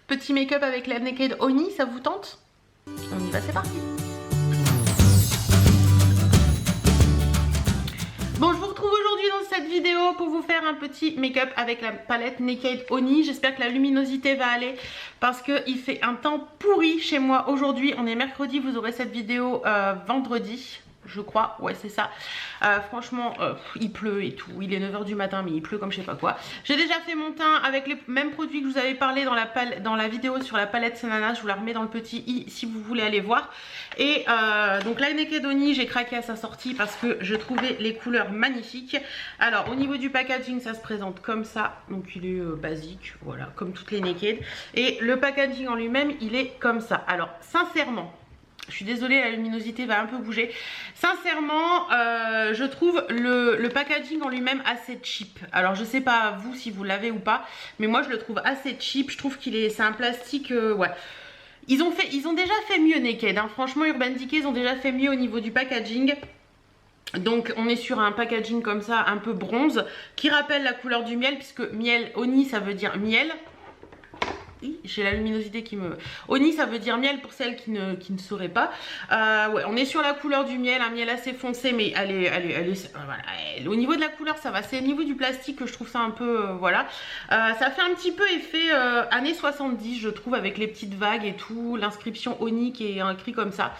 Petit make-up avec la Naked Oni, ça vous tente? On y va, c'est parti. Bon, je vous retrouve aujourd'hui dans cette vidéo pour vous faire un petit make-up avec la palette Naked Oni. J'espère que la luminosité va aller parce qu'il fait un temps pourri chez moi aujourd'hui. On est mercredi, vous aurez cette vidéo vendredi. Je crois, ouais c'est ça. Franchement, il pleut et tout. Il est 9 h du matin, mais il pleut comme je sais pas quoi. J'ai déjà fait mon teint avec les mêmes produits que je vous avais parlé dans la vidéo sur la palette Senana. Je vous la remets dans le petit i si vous voulez aller voir. Et donc la Naked Oni, j'ai craqué à sa sortie parce que je trouvais les couleurs magnifiques. Alors au niveau du packaging, ça se présente comme ça. Donc il est basique, voilà, comme toutes les Naked. Et le packaging en lui-même, il est comme ça. Alors sincèrement, je suis désolée, la luminosité va un peu bouger. Sincèrement, je trouve le packaging en lui-même assez cheap. Alors je sais pas vous si vous l'avez ou pas, mais moi je le trouve assez cheap. Je trouve c'est un plastique, ouais. Ils ont déjà fait mieux Naked, hein. Franchement Urban Decay, ils ont déjà fait mieux au niveau du packaging. Donc on est sur un packaging comme ça, un peu bronze, qui rappelle la couleur du miel, puisque miel, Oni ça veut dire miel. J'ai la luminosité qui me... Oni ça veut dire miel pour celles qui ne sauraient pas. Ouais, on est sur la couleur du miel, un miel assez foncé, mais voilà, au niveau de la couleur ça va. C'est au niveau du plastique que je trouve ça un peu... voilà. Ça fait un petit peu effet années 70 je trouve, avec les petites vagues et tout. L'inscription Oni qui est écrit comme ça.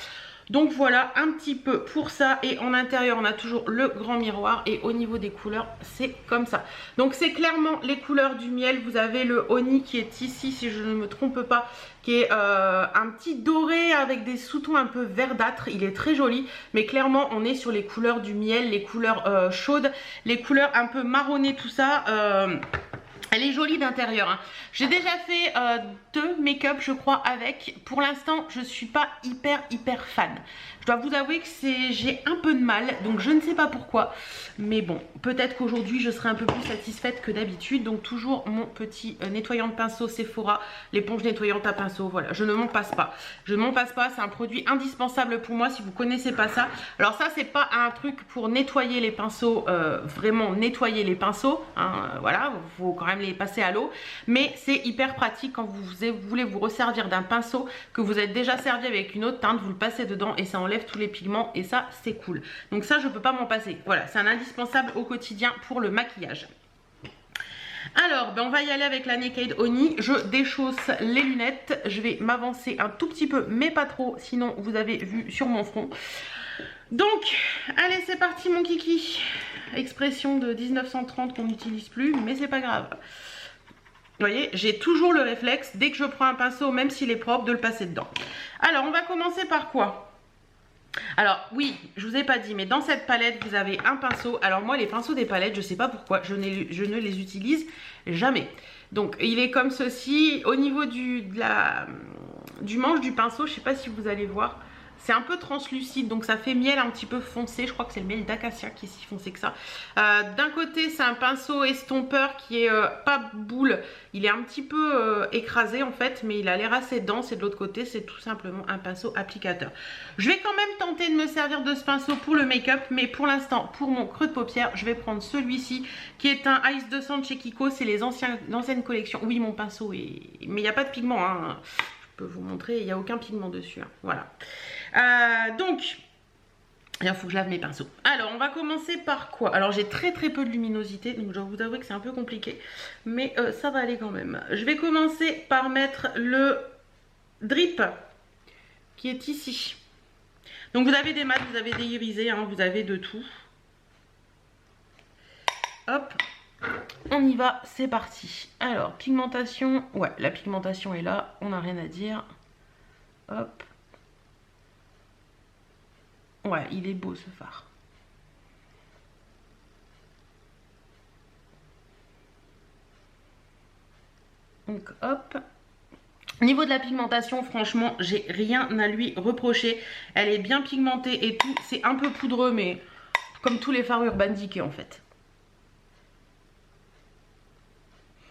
Donc voilà un petit peu pour ça. Et en intérieur on a toujours le grand miroir. Et au niveau des couleurs c'est comme ça. Donc c'est clairement les couleurs du miel. Vous avez le Oni qui est ici si je ne me trompe pas, qui est un petit doré avec des sous-tons un peu verdâtres. Il est très joli, mais clairement on est sur les couleurs du miel, les couleurs chaudes, les couleurs un peu marronnées, tout ça. Elle est jolie d'intérieur, hein. J'ai déjà fait 2 make-up je crois avec. Pour l'instant je suis pas hyper fan. Je dois vous avouer que j'ai un peu de mal, donc je ne sais pas pourquoi. Mais bon, peut-être qu'aujourd'hui je serai un peu plus satisfaite que d'habitude. Donc toujours mon petit nettoyant de pinceau Sephora, l'éponge nettoyante à pinceau. Voilà, je ne m'en passe pas. Je ne m'en passe pas, c'est un produit indispensable pour moi si vous connaissez pas ça. Alors ça c'est pas un truc pour nettoyer les pinceaux, vraiment nettoyer les pinceaux, hein, voilà, il faut quand même les passer à l'eau. Mais c'est hyper pratique quand vous voulez vous resservir d'un pinceau que vous êtes déjà servi avec une autre teinte, vous le passez dedans et ça enlève tous les pigments et ça c'est cool. Donc ça je peux pas m'en passer. Voilà, c'est un indispensable au quotidien pour le maquillage. Alors, ben on va y aller avec la Naked Oni. Je déchausse les lunettes. Je vais m'avancer un tout petit peu, mais pas trop, sinon vous avez vu sur mon front. Donc, allez, c'est parti mon kiki. Expression de 1930 qu'on n'utilise plus, mais c'est pas grave. Vous voyez, j'ai toujours le réflexe, dès que je prends un pinceau, même s'il est propre, de le passer dedans. Alors, on va commencer par quoi? Alors oui, je vous ai pas dit, mais dans cette palette vous avez un pinceau. Alors moi les pinceaux des palettes, je sais pas pourquoi, je ne les utilise jamais. Donc il est comme ceci. Au niveau du manche du pinceau, je sais pas si vous allez voir, c'est un peu translucide, donc ça fait miel un petit peu foncé. Je crois que c'est le miel d'acacia qui est si foncé que ça. D'un côté c'est un pinceau estompeur qui est pas boule, il est un petit peu écrasé en fait, mais il a l'air assez dense. Et de l'autre côté c'est tout simplement un pinceau applicateur. Je vais quand même tenter de me servir de ce pinceau pour le make-up, mais pour l'instant pour mon creux de paupière je vais prendre celui-ci qui est un Ice 200 de chez Kiko. C'est les anciennes collections. Oui, mon pinceau est... mais il n'y a pas de pigment, hein. Je peux vous montrer, il n'y a aucun pigment dessus, hein. Voilà. Donc il faut que je lave mes pinceaux. Alors on va commencer par quoi? Alors j'ai très peu de luminosité, donc je dois vous avouer que c'est un peu compliqué, mais ça va aller quand même. Je vais commencer par mettre le drip qui est ici. Donc vous avez des mats, vous avez des irisés, hein, vous avez de tout. Hop, on y va, c'est parti. Alors pigmentation, ouais, la pigmentation est là, on n'a rien à dire. Hop. Ouais, il est beau ce fard. Donc hop. Au niveau de la pigmentation, franchement, j'ai rien à lui reprocher. Elle est bien pigmentée et tout. C'est un peu poudreux, mais comme tous les fards Urban Decay en fait.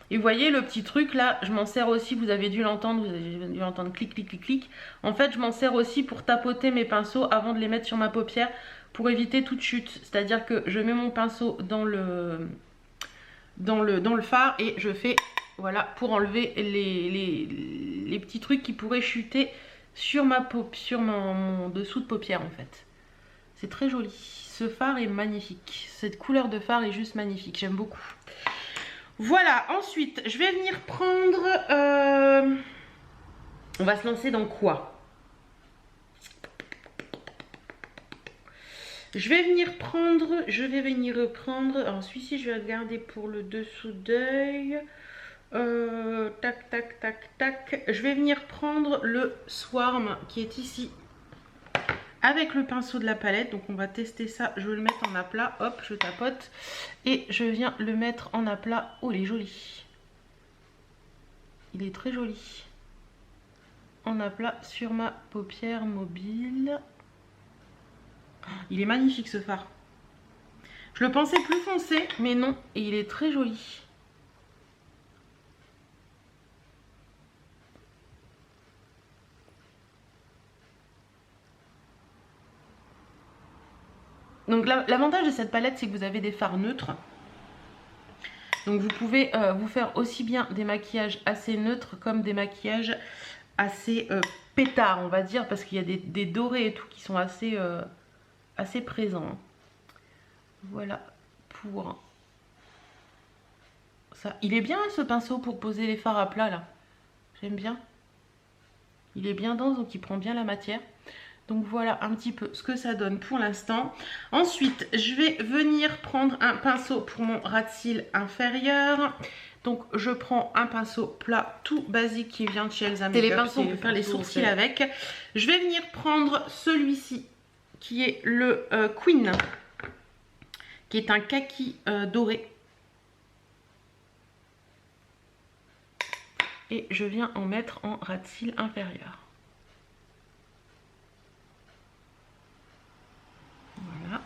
Et vous voyez le petit truc là, je m'en sers aussi, vous avez dû l'entendre, clic clic clic clic. En fait je m'en sers aussi pour tapoter mes pinceaux avant de les mettre sur ma paupière, pour éviter toute chute. C'est-à-dire que je mets mon pinceau dans le fard et je fais, voilà, pour enlever les petits trucs qui pourraient chuter sur mon dessous de paupière en fait. C'est très joli. Ce fard est magnifique. Cette couleur de fard est juste magnifique. J'aime beaucoup. Voilà. Ensuite, je vais venir prendre... On va se lancer dans quoi? Je vais venir reprendre. Alors celui-ci, je vais regarder pour le dessous d'œil. Tac, tac, tac, tac. Je vais venir prendre le Swarm qui est ici. Avec le pinceau de la palette. Donc on va tester ça. Je vais le mettre en aplat. Hop, je tapote. Et je viens le mettre en aplat. Oh, il est joli. Il est très joli. En aplat sur ma paupière mobile. Il est magnifique ce fard. Je le pensais plus foncé, mais non. Et il est très joli. Donc l'avantage de cette palette, c'est que vous avez des fards neutres. Donc vous pouvez vous faire aussi bien des maquillages assez neutres comme des maquillages assez pétards, on va dire. Parce qu'il y a des dorés et tout qui sont assez présents. Voilà pour ça. Il est bien ce pinceau pour poser les fards à plat là. J'aime bien. Il est bien dense donc il prend bien la matière. Donc voilà un petit peu ce que ça donne pour l'instant. Ensuite, je vais venir prendre un pinceau pour mon ras de cils inférieur. Donc je prends un pinceau plat tout basique qui vient de chez Elsa Makeup. C'est les pinceaux, on peut faire les sourcils avec. Je vais venir prendre celui-ci qui est le Queen, qui est un kaki doré. Et je viens en mettre en ras de cils inférieur. Voilà.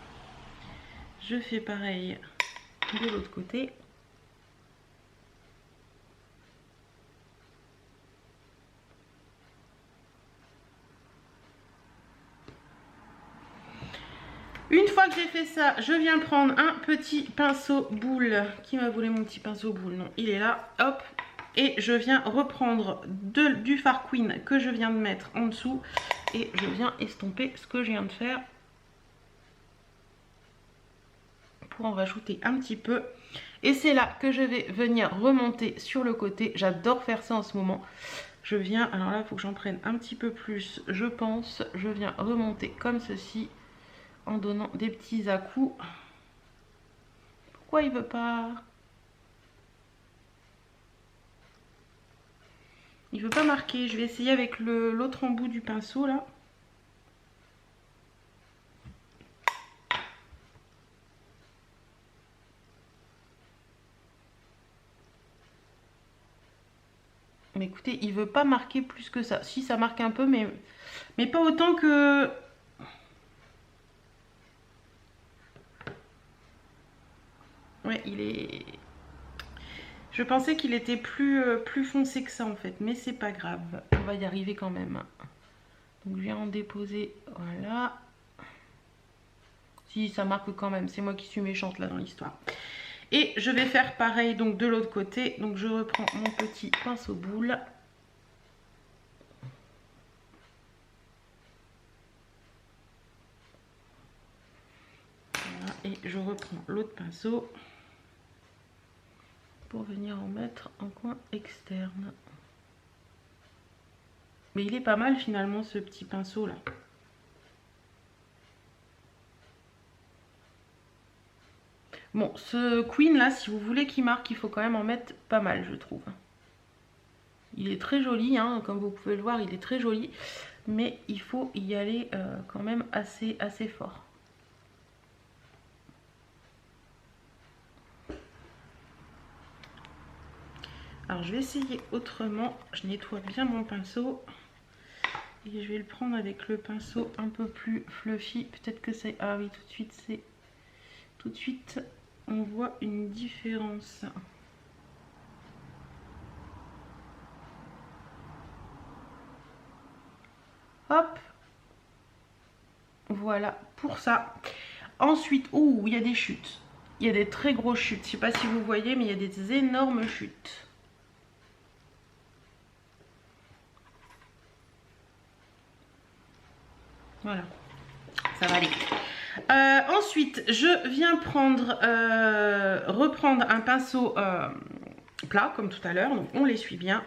Je fais pareil de l'autre côté. Une fois que j'ai fait ça, je viens prendre un petit pinceau boule. Qui m'a volé mon petit pinceau boule? Non, il est là. Hop. Et je viens reprendre du fard Queen que je viens de mettre en dessous. Et je viens estomper ce que je viens de faire. Pour en rajouter un petit peu. Et c'est là que je vais venir remonter sur le côté. J'adore faire ça en ce moment. Je viens, alors là il faut que j'en prenne un petit peu plus je pense. Je viens remonter comme ceci en donnant des petits à-coups. Pourquoi il veut pas? Il veut pas marquer. Je vais essayer avec l'autre embout du pinceau là. Mais écoutez, il veut pas marquer plus que ça. Si, ça marque un peu, mais pas autant que... Ouais, il est... Je pensais qu'il était plus foncé que ça en fait, mais c'est pas grave. On va y arriver quand même. Donc je viens en déposer, voilà. Si, ça marque quand même, c'est moi qui suis méchante là dans l'histoire. Et je vais faire pareil donc de l'autre côté. Donc je reprends mon petit pinceau boule. Voilà, et je reprends l'autre pinceau pour venir en mettre en coin externe. Mais il est pas mal finalement ce petit pinceau là. Bon, ce Queen là, si vous voulez qu'il marque, il faut quand même en mettre pas mal, je trouve. Il est très joli, hein, comme vous pouvez le voir, il est très joli. Mais il faut y aller quand même assez fort. Alors je vais essayer autrement. Je nettoie bien mon pinceau. Et je vais le prendre avec le pinceau un peu plus fluffy. Peut-être que c'est... Ah oui, tout de suite, c'est... Tout de suite... On voit une différence. Hop. Voilà pour ça. Ensuite, ouh, il y a des chutes. Il y a des très grosses chutes. Je sais pas si vous voyez, mais il y a des énormes chutes. Voilà, ça va aller. Ensuite, je viens reprendre un pinceau plat comme tout à l'heure, donc on l'essuie bien.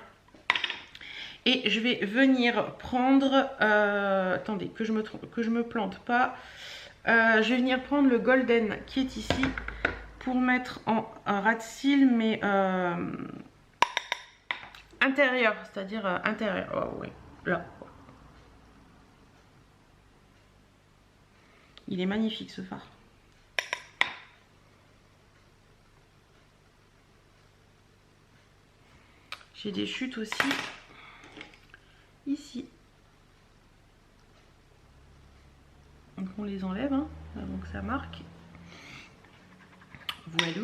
Et je vais venir prendre, attendez que je me plante pas, je vais venir prendre le golden qui est ici pour mettre en ras de cils, mais intérieur, c'est-à-dire intérieur. Oh oui, là. Il est magnifique ce fard. J'ai des chutes aussi ici. Donc on les enlève hein, avant que ça marque. Voilà.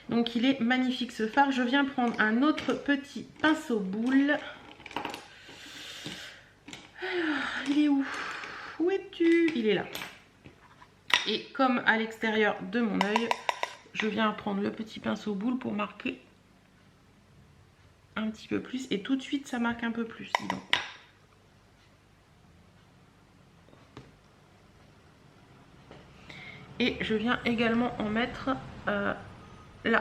Donc il est magnifique ce fard. Je viens prendre un autre petit pinceau boule. Alors, il est où? Où es-tu? Il est là. Et comme à l'extérieur de mon œil, je viens prendre le petit pinceau boule pour marquer un petit peu plus. Et tout de suite, ça marque un peu plus. Dis donc. Et je viens également en mettre là. Ça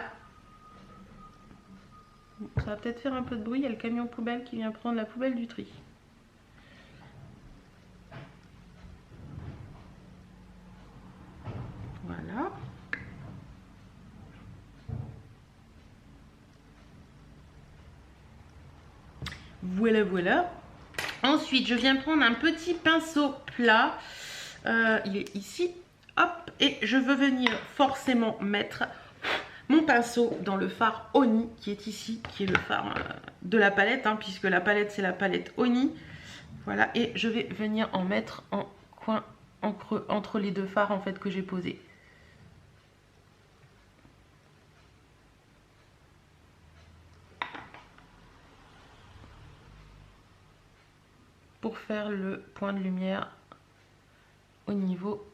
va peut-être faire un peu de bruit. Il y a le camion poubelle qui vient prendre la poubelle du tri. Voilà. Voilà, voilà. Ensuite, je viens prendre un petit pinceau plat. Il est ici. Hop. Et je veux venir forcément mettre mon pinceau dans le fard Oni qui est ici, qui est le fard de la palette, hein, puisque la palette c'est la palette Oni. Voilà, et je vais venir en mettre en coin, en creux, entre les deux fards en fait que j'ai posés. Pour faire le point de lumière au niveau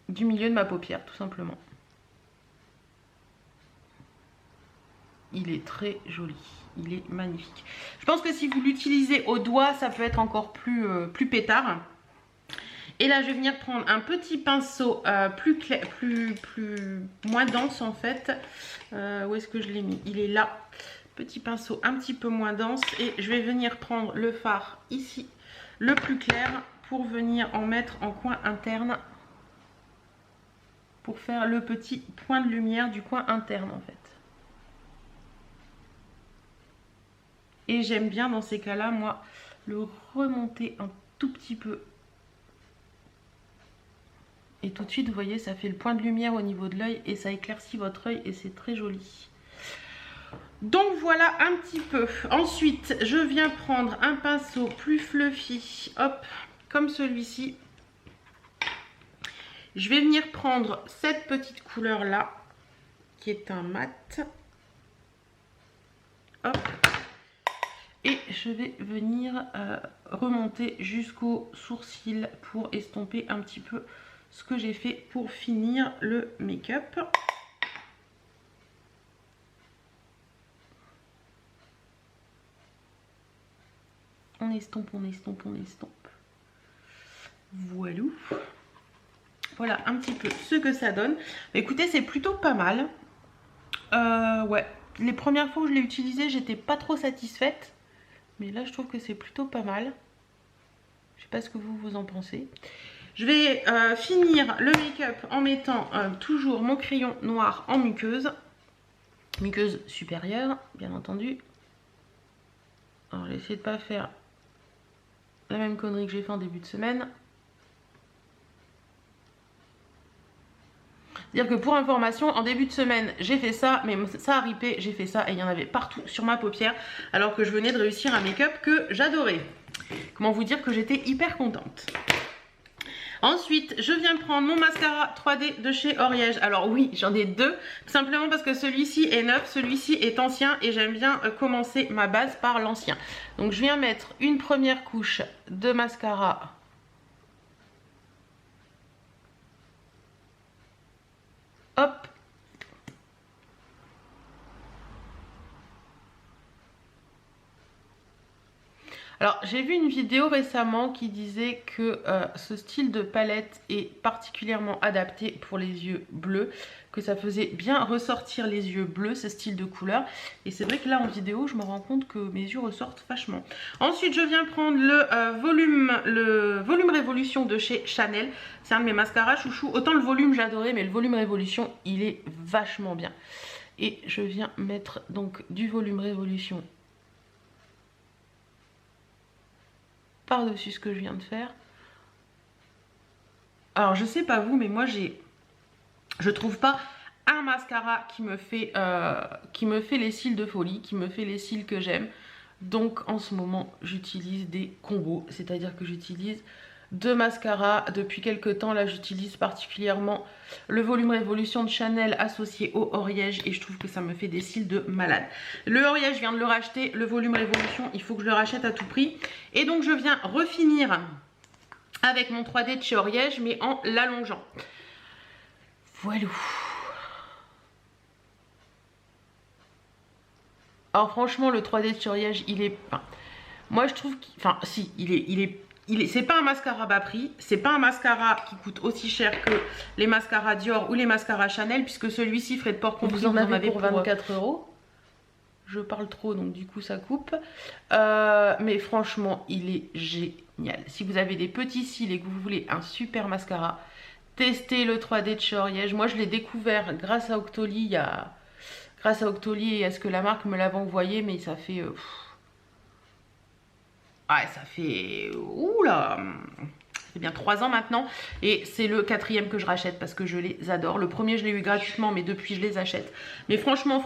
du milieu de ma paupière, tout simplement. Il est très joli, il est magnifique. Je pense que si vous l'utilisez au doigt, ça peut être encore plus pétard. Et là, je vais venir prendre un petit pinceau plus clair, moins dense en fait. Où est-ce que je l'ai mis? Il est là. Petit pinceau un petit peu moins dense. Et je vais venir prendre le fard ici, le plus clair, pour venir en mettre en coin interne. Pour faire le petit point de lumière du coin interne en fait. Et j'aime bien dans ces cas-là, moi, le remonter un tout petit peu. Et tout de suite, vous voyez, ça fait le point de lumière au niveau de l'œil et ça éclaircit votre œil et c'est très joli. Donc voilà un petit peu. Ensuite, je viens prendre un pinceau plus fluffy, hop, comme celui-ci. Je vais venir prendre cette petite couleur-là, qui est un mat. Hop. Et je vais venir remonter jusqu'au sourcil pour estomper un petit peu ce que j'ai fait pour finir le make-up. On estompe, on estompe, on estompe. Voilà. Voilà un petit peu ce que ça donne. Écoutez, c'est plutôt pas mal. Ouais, les premières fois où je l'ai utilisé, j'étais pas trop satisfaite. Mais là, je trouve que c'est plutôt pas mal. Je sais pas ce que vous en pensez. Je vais finir le make-up en mettant toujours mon crayon noir en muqueuse. Muqueuse supérieure, bien entendu. Alors, j'ai essayé de pas faire la même connerie que j'ai fait en début de semaine. C'est-à-dire que pour information, en début de semaine, j'ai fait ça, mais ça a ripé, j'ai fait ça et il y en avait partout sur ma paupière, alors que je venais de réussir un make-up que j'adorais. Comment vous dire que j'étais hyper contente. Ensuite, je viens prendre mon mascara 3D de chez Oriège. Alors oui, j'en ai deux, tout simplement parce que celui-ci est neuf, celui-ci est ancien et j'aime bien commencer ma base par l'ancien. Donc je viens mettre une première couche de mascara. Hop. Alors j'ai vu une vidéo récemment qui disait que ce style de palette est particulièrement adapté pour les yeux bleus, que ça faisait bien ressortir les yeux bleus, ce style de couleur. Et c'est vrai que là en vidéo je me rends compte que mes yeux ressortent vachement. Ensuite je viens prendre le volume Révolution de chez Chanel. C'est un de mes mascaras chouchou. Autant le volume j'adorais, mais le volume Révolution il est vachement bien. Et je viens mettre donc du volume Révolution par-dessus ce que je viens de faire. Alors je sais pas vous, mais moi je trouve pas un mascara qui me fait les cils de folie, qui me fait les cils que j'aime. Donc en ce moment j'utilise des combos, c'est-à-dire que j'utilise deux mascaras depuis quelques temps. Là j'utilise particulièrement le volume Révolution de Chanel associé au Oriège et je trouve que ça me fait des cils de malade. Le Oriège je viens de le racheter, le volume Révolution il faut que je le rachète à tout prix. Et donc je viens refinir avec mon 3D de chez Oriège mais en l'allongeant. Voilà. Alors franchement le 3D de chez Oriège il est... Enfin, moi je trouve qu'il... Enfin si, c'est pas un mascara bas prix, c'est pas un mascara qui coûte aussi cher que les mascaras Dior ou les mascaras Chanel, puisque celui-ci, frais de port compris, vous en avez pour 24 €. Je parle trop, donc du coup ça coupe. Mais franchement, il est génial. Si vous avez des petits cils et que vous voulez un super mascara, testez le 3D de chez Oriège. Moi, je l'ai découvert grâce à Octoly, grâce à Octoly et à ce que la marque me l'avait envoyé, mais ça fait... Ouais, ça fait... Oula, ça fait bien 3 ans maintenant. Et c'est le 4e que je rachète parce que je les adore. Le premier, je l'ai eu gratuitement, mais depuis, je les achète. Mais franchement,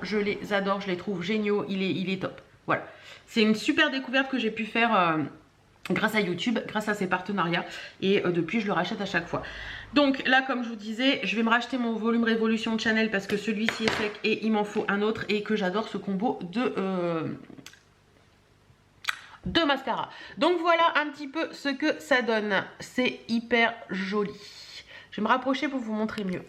je les adore. Je les trouve géniaux. Il est top. Voilà. C'est une super découverte que j'ai pu faire grâce à YouTube, grâce à ses partenariats. Et depuis, je le rachète à chaque fois. Donc là, comme je vous disais, je vais me racheter mon volume Révolution de Chanel parce que celui-ci est sec et il m'en faut un autre. Et que j'adore ce combo de mascara. Donc voilà un petit peu ce que ça donne. C'est hyper joli. Je vais me rapprocher pour vous montrer mieux.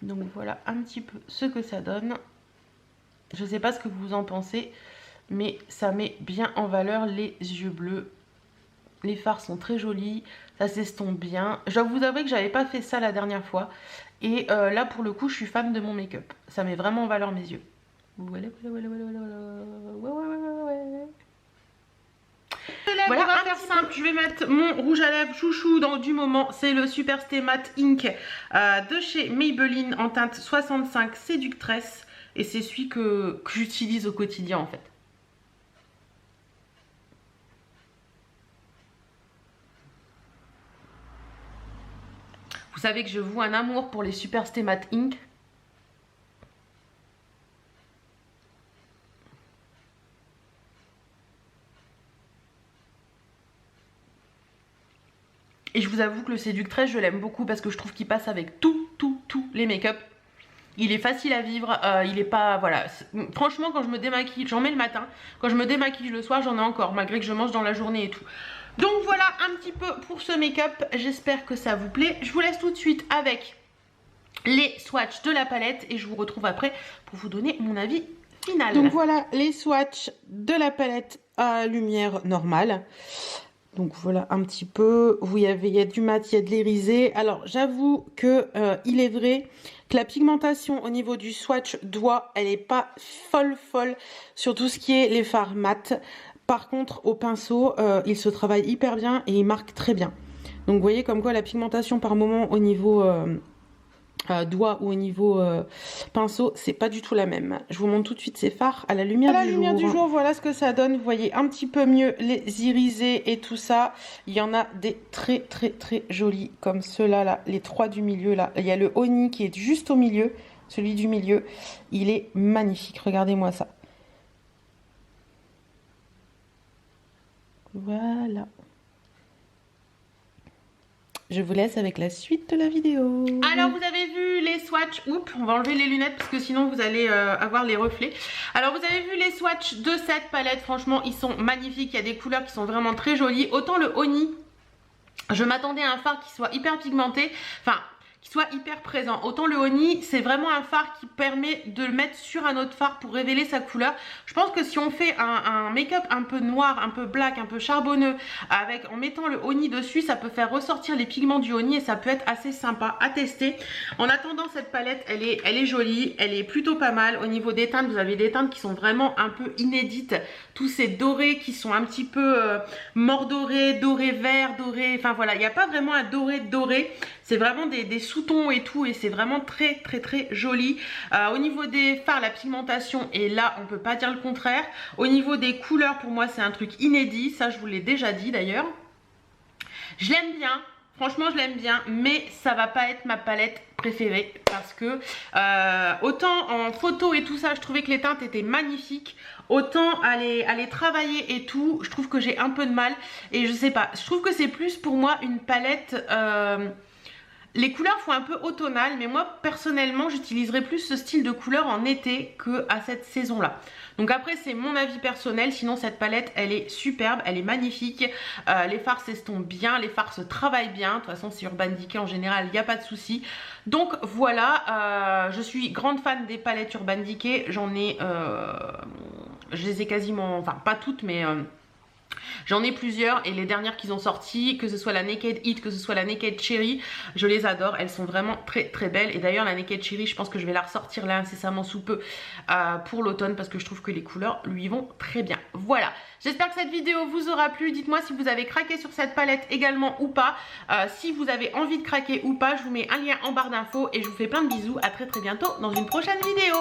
Donc voilà un petit peu ce que ça donne. Je ne sais pas ce que vous en pensez, mais ça met bien en valeur les yeux bleus. Les fards sont très jolis, ça s'estompe bien. Je dois vous avouer que j'avais pas fait ça la dernière fois. Et là pour le coup je suis fan de mon make-up. Ça met vraiment en valeur mes yeux. Voilà. Voilà, on va faire simple. Je vais mettre mon rouge à lèvres chouchou du moment. C'est le Super Stay Matte Ink de chez Maybelline en teinte 65 séductrice. Et c'est celui que j'utilise au quotidien en fait. Vous savez que je voue un amour pour les Super Stay Matte Ink. Et je vous avoue que le séductrice, je l'aime beaucoup parce que je trouve qu'il passe avec tous les make-up. Il est facile à vivre, il est pas... Voilà. Franchement, quand je me démaquille, j'en mets le matin. Quand je me démaquille le soir, j'en ai encore, malgré que je mange dans la journée et tout. Donc voilà un petit peu pour ce make-up. J'espère que ça vous plaît. Je vous laisse tout de suite avec les swatchs de la palette. Et je vous retrouve après pour vous donner mon avis final. Donc voilà les swatchs de la palette à lumière normale. Donc voilà un petit peu, il y a du mat, il y a de l'irisé. Alors j'avoue que il est vrai que la pigmentation au niveau du swatch doigt, elle n'est pas folle sur tout ce qui est les fards mat. Par contre au pinceau, il se travaille hyper bien et il marque très bien. Donc vous voyez comme quoi la pigmentation par moment au niveau doigt ou au niveau pinceau, c'est pas du tout la même. Je vous montre tout de suite ces fards à la lumière du jour. Voilà ce que ça donne. Vous voyez un petit peu mieux les irisés et tout ça. Il y en a des très jolis comme ceux-là, là, les trois du milieu là. Il y a le Honey qui est juste au milieu. Celui du milieu, il est magnifique. Regardez-moi ça. Voilà. Je vous laisse avec la suite de la vidéo. Alors vous avez vu les swatchs. Oups, on va enlever les lunettes parce que sinon vous allez avoir les reflets. Alors vous avez vu les swatchs de cette palette. Franchement ils sont magnifiques. Il y a des couleurs qui sont vraiment très jolies. Autant le Honey, je m'attendais à un fard qui soit hyper pigmenté. Enfin, qui soit hyper présent. Autant le Honey, c'est vraiment un fard qui permet de le mettre sur un autre fard pour révéler sa couleur. Je pense que si on fait un make-up un peu noir, un peu black, un peu charbonneux, en mettant le Honey dessus, ça peut faire ressortir les pigments du Honey et ça peut être assez sympa à tester. En attendant, cette palette, elle est jolie, elle est plutôt pas mal. Au niveau des teintes, vous avez des teintes qui sont vraiment un peu inédites. Tous ces dorés qui sont un petit peu mordorés, doré vert, doré, enfin voilà, il n'y a pas vraiment un doré. C'est vraiment des sous-tons et tout, et c'est vraiment très joli. Au niveau des fards, la pigmentation est là, on peut pas dire le contraire. Au niveau des couleurs, pour moi c'est un truc inédit, ça je vous l'ai déjà dit d'ailleurs. Je l'aime bien, franchement je l'aime bien, mais ça va pas être ma palette préférée parce que autant en photo et tout ça je trouvais que les teintes étaient magnifiques, autant à les travailler et tout je trouve que j'ai un peu de mal. Et je sais pas, je trouve que c'est plus pour moi une palette les couleurs font un peu automnal, mais moi personnellement j'utiliserais plus ce style de couleur en été que à cette saison là. Donc après c'est mon avis personnel, sinon cette palette elle est superbe, elle est magnifique. Les fards s'estompent bien, les fards se travaillent bien, de toute façon c'est Urban Decay en général, il n'y a pas de souci. Donc voilà, je suis grande fan des palettes Urban Decay, j'en ai, je les ai quasiment, enfin pas toutes mais... j'en ai plusieurs et les dernières qu'ils ont sorties, que ce soit la Naked Heat, que ce soit la Naked Cherry, je les adore, elles sont vraiment très belles. Et d'ailleurs la Naked Cherry, je pense que je vais la ressortir là incessamment sous peu pour l'automne parce que je trouve que les couleurs lui vont très bien. Voilà, j'espère que cette vidéo vous aura plu. Dites-moi si vous avez craqué sur cette palette également ou pas. Si vous avez envie de craquer ou pas, je vous mets un lien en barre d'infos et je vous fais plein de bisous. À très bientôt dans une prochaine vidéo.